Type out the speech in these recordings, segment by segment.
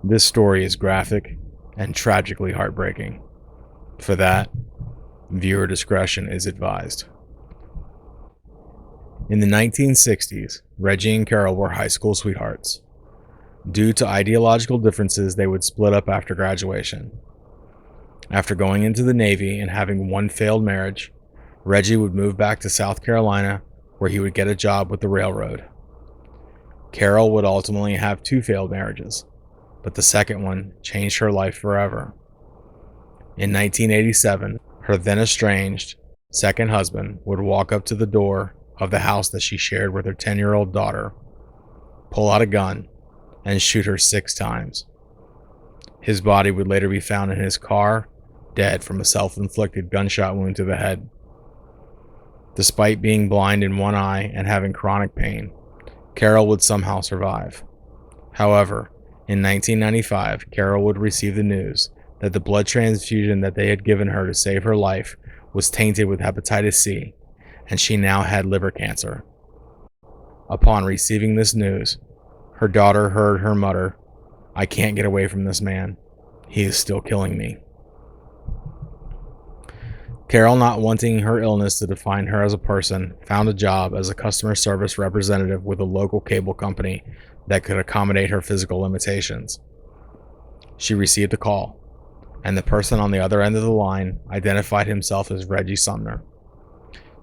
This story is graphic and tragically heartbreaking. For that, viewer discretion is advised. In the 1960s, Reggie and Carol were high school sweethearts. Due to ideological differences, they would split up after graduation. After going into the Navy and having one failed marriage, Reggie would move back to South Carolina where he would get a job with the railroad. Carol would ultimately have two failed marriages, but the second one changed her life forever. In 1987, her then estranged second husband would walk up to the door of the house that she shared with her 10-year-old daughter, pull out a gun, and shoot her 6 times. His body would later be found in his car, dead from a self-inflicted gunshot wound to the head. Despite being blind in one eye and having chronic pain, Carol would somehow survive. However, in 1995, Carol would receive the news that the blood transfusion that they had given her to save her life was tainted with hepatitis C, and she now had liver cancer. Upon receiving this news, her daughter heard her mutter, "I can't get away from this man. He is still killing me." Carol, not wanting her illness to define her as a person, found a job as a customer service representative with a local cable company that could accommodate her physical limitations. She received a call, and the person on the other end of the line identified himself as Reggie Sumner.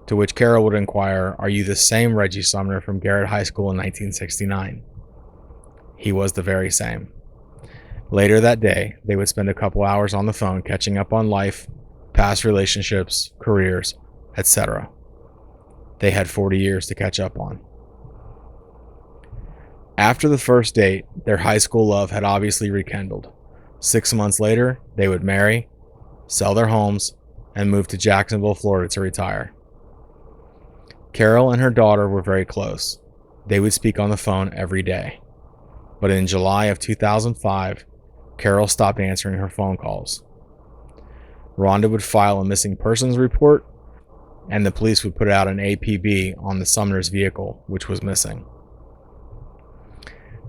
To which Carol would inquire, "Are you the same Reggie Sumner from Garrett High School in 1969? He was the very same. Later that day, they would spend a couple hours on the phone catching up on life, past relationships, careers, etc. They had 40 years to catch up on. After the first date, their high school love had obviously rekindled. 6 months later, they would marry, sell their homes, and move to Jacksonville, Florida to retire. Carol and her daughter were very close. They would speak on the phone every day. But in July of 2005, Carol stopped answering her phone calls. Rhonda would file a missing persons report, and the police would put out an APB on the Sumner's vehicle, which was missing.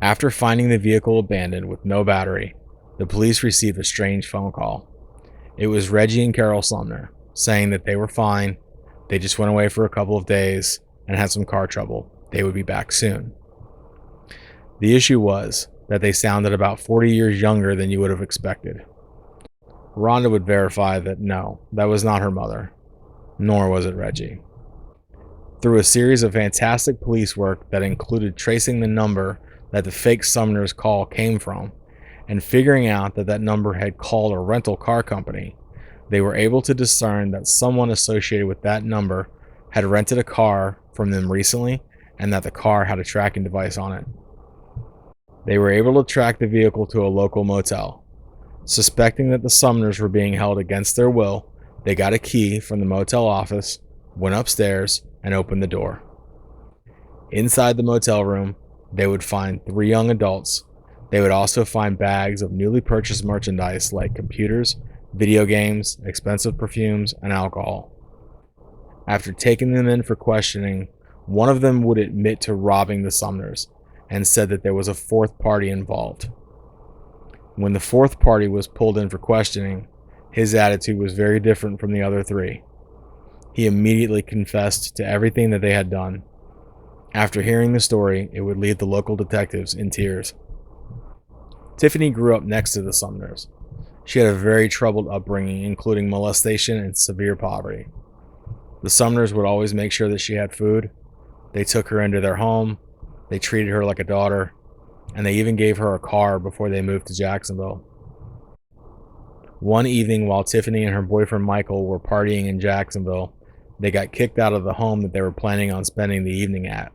After finding the vehicle abandoned with no battery, the police received a strange phone call. It was Reggie and Carol Sumner, saying that they were fine, they just went away for a couple of days and had some car trouble. They would be back soon. The issue was that they sounded about 40 years younger than you would have expected. Rhonda would verify that no, that was not her mother, nor was it Reggie. Through a series of fantastic police work that included tracing the number that the fake Sumner's call came from, and figuring out that that number had called a rental car company, they were able to discern that someone associated with that number had rented a car from them recently, and that the car had a tracking device on it. They were able to track the vehicle to a local motel. Suspecting that the Sumners were being held against their will, they got a key from the motel office, went upstairs, and opened the door. Inside the motel room, they would find 3 young adults. They would also find bags of newly purchased merchandise like computers, video games, expensive perfumes, and alcohol. After taking them in for questioning, one of them would admit to robbing the Sumners and said that there was a 4th party involved. When the 4th party was pulled in for questioning, his attitude was very different from the other 3. He immediately confessed to everything that they had done. After hearing the story, it would leave the local detectives in tears. Tiffany grew up next to the Sumners. She had a very troubled upbringing, including molestation and severe poverty. The Sumners would always make sure that she had food. They took her into their home. They treated her like a daughter, and they even gave her a car before they moved to Jacksonville. One evening, while Tiffany and her boyfriend Michael were partying in Jacksonville, they got kicked out of the home that they were planning on spending the evening at.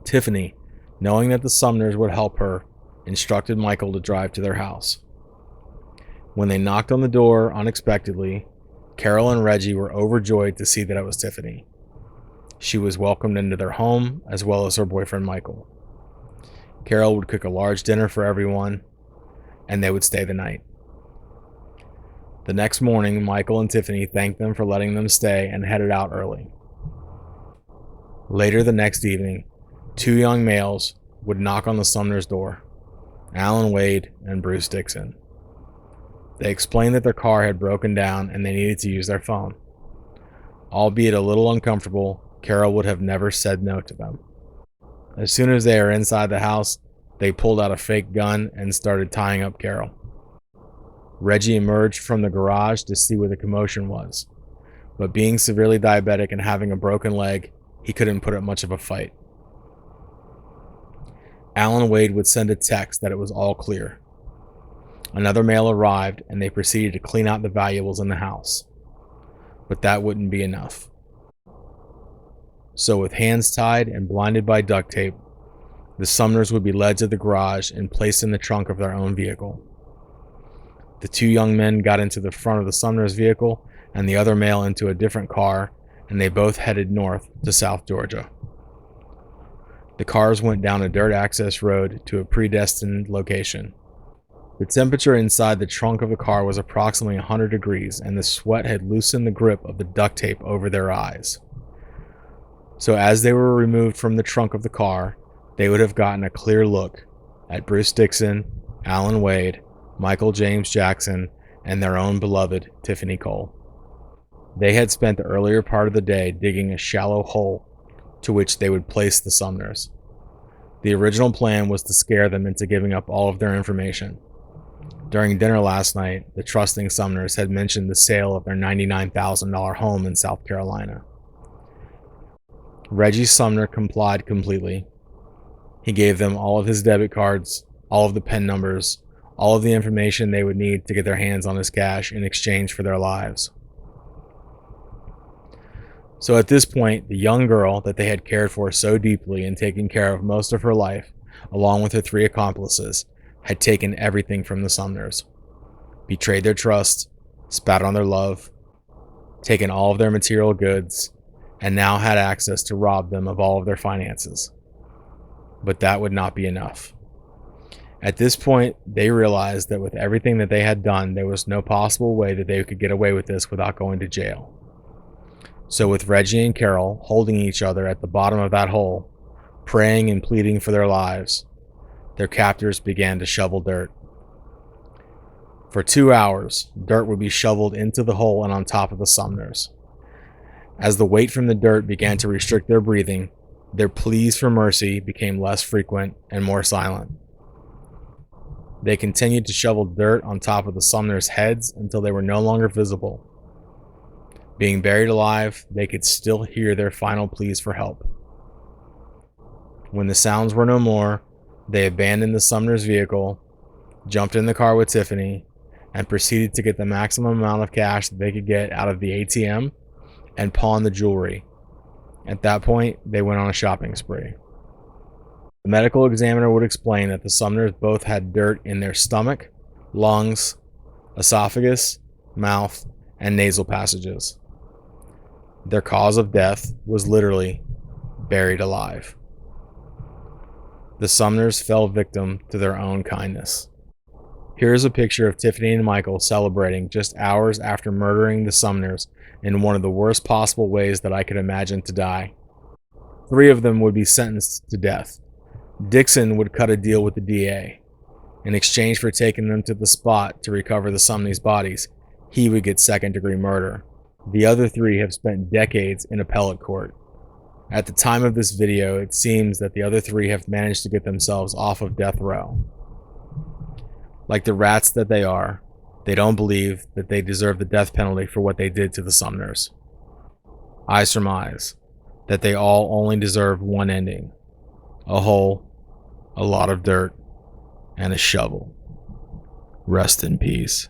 Tiffany, knowing that the Sumners would help her, instructed Michael to drive to their house. When they knocked on the door unexpectedly, Carol and Reggie were overjoyed to see that it was Tiffany. She was welcomed into their home, as well as her boyfriend Michael. Carol would cook a large dinner for everyone, and they would stay the night. The next morning, Michael and Tiffany thanked them for letting them stay and headed out early. Later the next evening, 2 young males would knock on the Sumners' door. Alan Wade and Bruce Dixon. They explained that their car had broken down and they needed to use their phone. Albeit a little uncomfortable, Carol would have never said no to them. As soon as they were inside the house, they pulled out a fake gun and started tying up Carol. Reggie emerged from the garage to see what the commotion was, but being severely diabetic and having a broken leg, he couldn't put up much of a fight. Alan Wade would send a text that it was all clear. Another mail arrived and they proceeded to clean out the valuables in the house. But that wouldn't be enough. So with hands tied and blinded by duct tape, the Sumners would be led to the garage and placed in the trunk of their own vehicle. The two young men got into the front of the Sumners' vehicle and the other male into a different car, and they both headed north to South Georgia. The cars went down a dirt access road to a predestined location. The temperature inside the trunk of the car was approximately 100 degrees, and the sweat had loosened the grip of the duct tape over their eyes. So as they were removed from the trunk of the car, they would have gotten a clear look at Bruce Dixon, Alan Wade, Michael James Jackson, and their own beloved Tiffany Cole. They had spent the earlier part of the day digging a shallow hole to which they would place the Sumners. The original plan was to scare them into giving up all of their information. During dinner last night, the trusting Sumners had mentioned the sale of their $99,000 home in South Carolina. Reggie Sumner complied completely. He gave them all of his debit cards, all of the PIN numbers, all of the information they would need to get their hands on his cash in exchange for their lives. So at this point, the young girl that they had cared for so deeply and taken care of most of her life, along with her three accomplices, had taken everything from the Sumners, betrayed their trust, spat on their love, taken all of their material goods, and now had access to rob them of all of their finances. But that would not be enough. At this point, they realized that with everything that they had done, there was no possible way that they could get away with this without going to jail. So with Reggie and Carol holding each other at the bottom of that hole, praying and pleading for their lives, their captors began to shovel dirt. For 2 hours, dirt would be shoveled into the hole and on top of the Sumners. As the weight from the dirt began to restrict their breathing, their pleas for mercy became less frequent and more silent. They continued to shovel dirt on top of the Sumners' heads until they were no longer visible. Being buried alive, they could still hear their final pleas for help. When the sounds were no more, they abandoned the Sumners' vehicle, jumped in the car with Tiffany, and proceeded to get the maximum amount of cash that they could get out of the ATM and pawn the jewelry. At that point, they went on a shopping spree. The medical examiner would explain that the Sumners both had dirt in their stomach, lungs, esophagus, mouth, and nasal passages. Their cause of death was literally buried alive. The Sumners fell victim to their own kindness. Here is a picture of Tiffany and Michael celebrating just hours after murdering the Sumners in one of the worst possible ways that I could imagine to die. 3 of them would be sentenced to death. Dixon would cut a deal with the DA. In exchange for taking them to the spot to recover the Sumners' bodies, he would get second-degree murder. The other 3 have spent decades in appellate court. At the time of this video, it seems that the other 3 have managed to get themselves off of death row. Like the rats that they are, they don't believe that they deserve the death penalty for what they did to the Sumners. I surmise that they all only deserve one ending: a hole, a lot of dirt, and a shovel. Rest in peace.